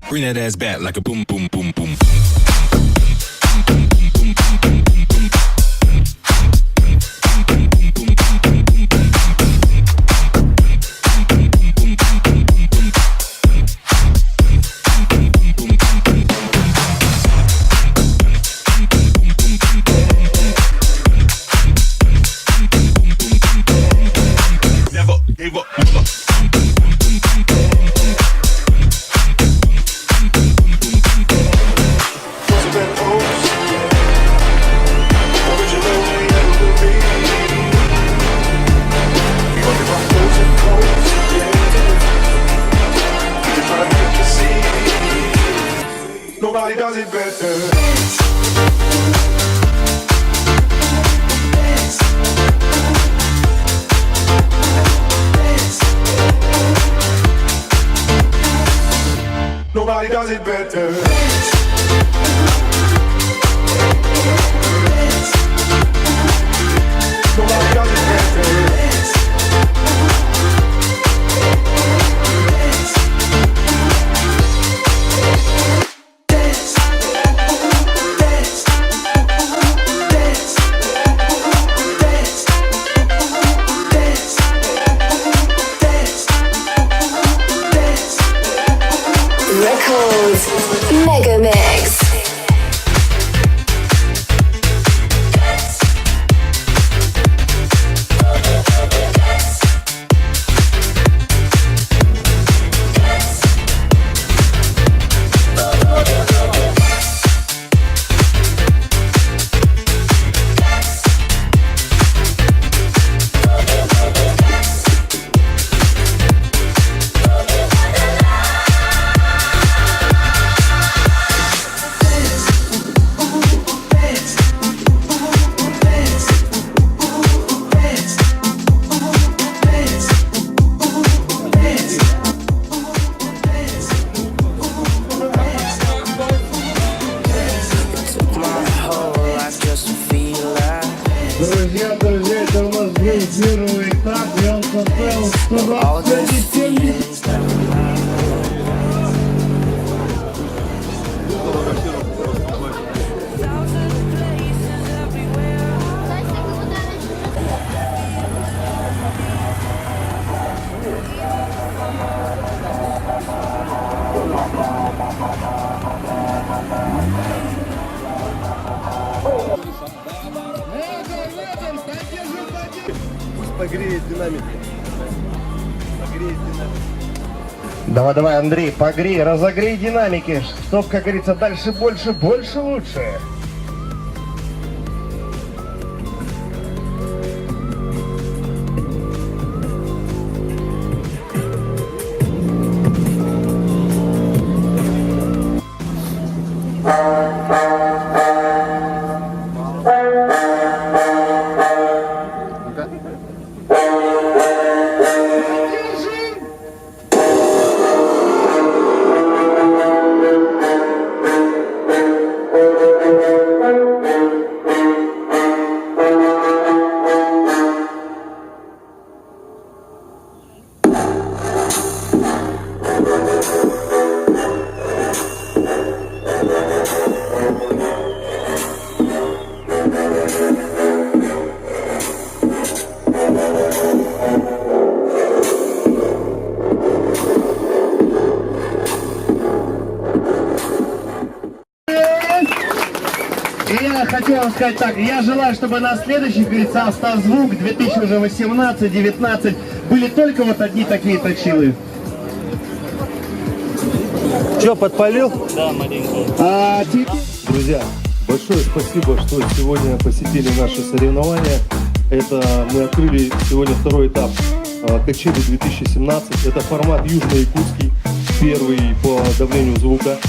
Bring that ass back like a boom, boom, boom, boom. Never gave up. Nobody does it better. Nobody does it better. Nobody does it better. Records Mega Mix. Друзья, это у нас был первый этап, и он составил 127. Погреет динамики. Погреет динамики. Давай, Андрей, погрей, разогрей динамики, чтоб, как говорится, дальше больше, больше, лучше. И я хочу вам сказать так, я желаю, чтобы на следующих, говорится, Автозвук 2018-19 были только вот одни такие точилы. Че, подпалил? Да, маленько. Друзья, большое спасибо, что сегодня посетили наши соревнования. Это мы открыли сегодня второй этап качели 2017. Это формат южно-якутский, первый по давлению звука.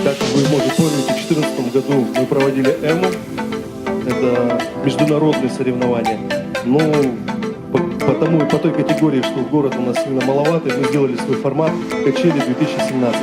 Как вы, может, помните, в 2014 году мы проводили ЭМУ, это международные соревнования. Но по той категории, что город у нас сильно маловато, мы сделали свой формат качели 2017.